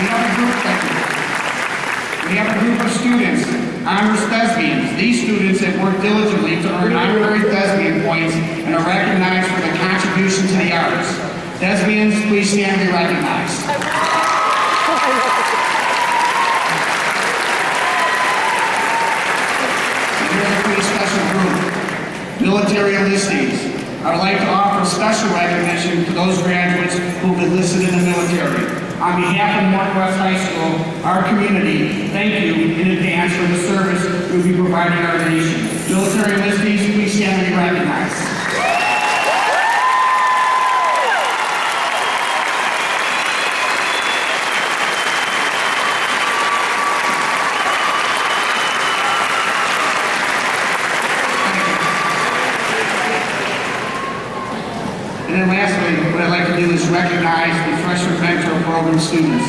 We have a group of students, honors thespians. These students have worked diligently to earn honorary thespian points and are recognized for their contribution to the arts. Thespians, please stand and be recognized. And here's a pretty special group, military enlistees. I would like to offer special recognition to those graduates who have enlisted in the military. On behalf of Morton West High School, our community, thank you in advance for the service you'll be providing our nation. Military enlistees, please stand and be recognized. And then lastly, what I'd like to do is recognize the freshman mentor program students.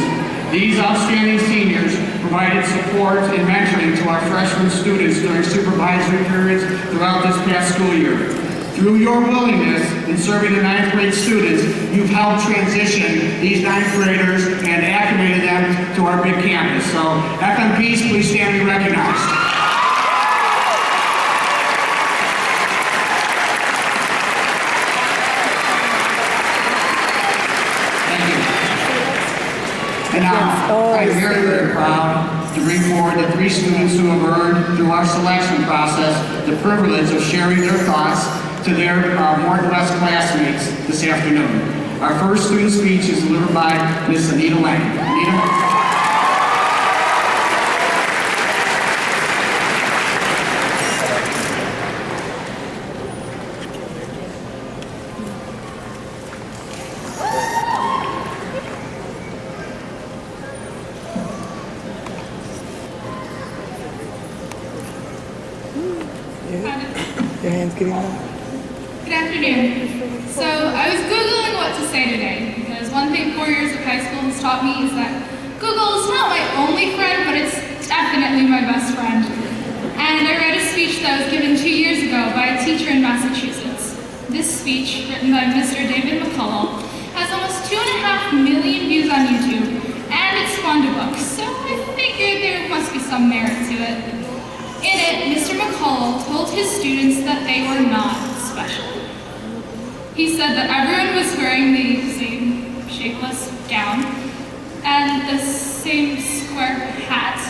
These outstanding seniors provided support and mentoring to our freshman students during supervisory periods throughout this past school year. Through your willingness in serving the 9th grade students, you've helped transition these 9th graders and acclimated them to our big campus. So, FMPs, please stand and be recognized. And now, I'm very, very proud to bring forward the 3 students who have earned, through our selection process, the privilege of sharing their thoughts to their Morton West classmates this afternoon. Our first student speech is delivered by Miss Anita Lang. Anita? Your hand's getting up. Good afternoon. So I was Googling what to say today, because one thing 4 years of high school has taught me is that Google is not my only friend, but it's definitely my best friend. And I read a speech that was given 2 years ago by a teacher in Massachusetts. This speech, written by Mr. David McCullough, has almost 2.5 million views on YouTube, and it's spawned a book, so I figured there must be some merit to it. In it, Mr. McCullough told his students that they were not special. He said that everyone was wearing the same shapeless gown and the same square hat,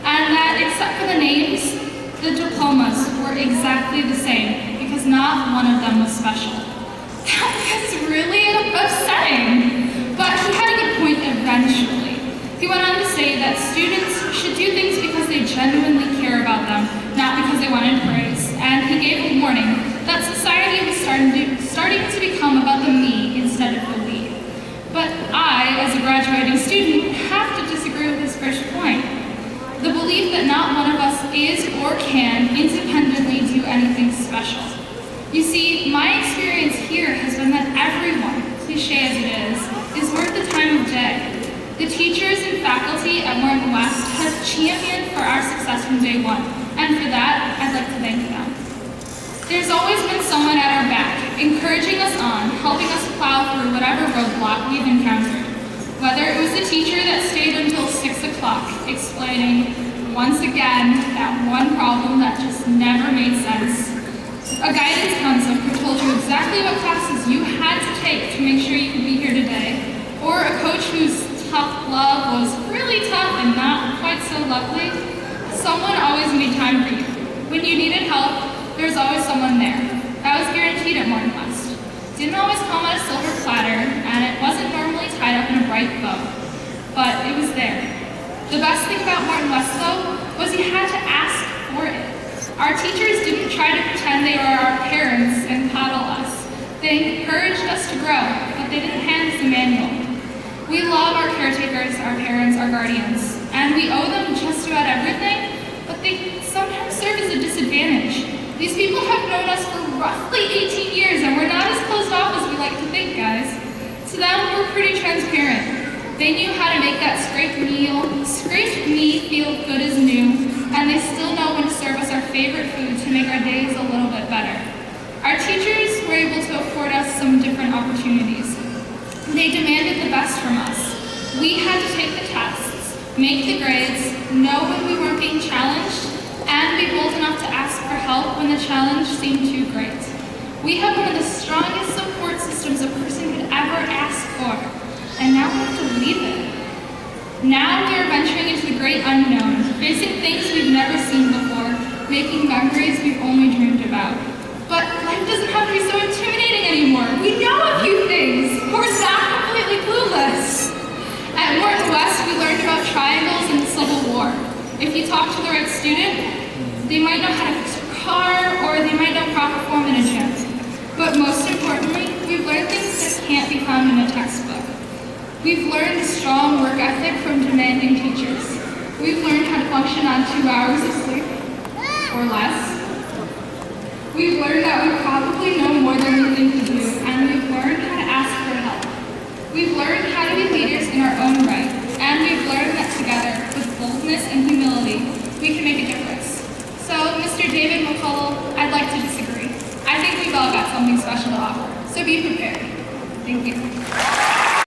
and that except for the names, the diplomas were exactly the same because not one of them was special. That was really upsetting, but he had a good point eventually. He went on to say that students should do things because they genuinely care about them, not because they wanted praise. And he gave a warning that society was starting to become about the me instead of the we. But I, as a graduating student, have to disagree with his first point. The belief that not one of us is or can independently do anything special. You see, my experience here has been that everyone, cliche as it is worth the time of day. The teachers and faculty at Morton West have championed for our success from day one, and for that, I'd like to thank them. There's always been someone at our back, encouraging us on, helping us plow through whatever roadblock we've encountered. Whether it was the teacher that stayed until 6 o'clock, explaining, once again, that one problem that just never made sense. A guidance counselor who told you exactly what classes you had to take to make sure you could be here today. Or a coach whose tough love was really tough and not quite so lovely. Someone always made time for you. When you needed help, there was always someone there. That was guaranteed at Morton West. Didn't always come on a silver platter, and it wasn't normally tied up in a bright bow. But it was there. The best thing about Morton West, though, was you had to ask for it. Our teachers didn't try to pretend they were our parents and coddle us. They encouraged us to grow, but they didn't hand us a manual. We love our caretakers, our parents, our guardians, and we owe them just about everything, but they sometimes serve as a disadvantage. These people have known us for roughly 18 years, and we're not as closed off as we like to think, guys. To them, we're pretty transparent. They knew how to make that scraped meat feel good as new, and they still know when to serve us our favorite food to make our days a little bit better. Our teachers were able to afford us some different opportunities. They demanded the best from us. We had to take the task make the grades, know when we weren't being challenged, and be bold enough to ask for help when the challenge seemed too great. We have one of the strongest support systems a person could ever ask for, and now we have to leave it. Now we are venturing into the great unknown, facing things we've never seen before, making memories we've only dreamed about. But life doesn't have to be so intimidating anymore. We know a few things. We're not completely clueless. At Morton West, we learned about triangles in the Civil War. If you talk to the right student, they might know how to fix a car, or they might know proper form in a gym. But most importantly, we've learned things that can't be found in a textbook. We've learned a strong work ethic from demanding teachers. We've learned how to function on 2 hours of sleep, or less. We've learned that we probably know more than we think we do, and we've learned how to ask for help. We've learned how to be leaders in our own right, and we've learned that together, with boldness and humility, we can make a difference. So, Mr. David McCullough, I'd like to disagree. I think we've all got something special to offer, so be prepared. Thank you.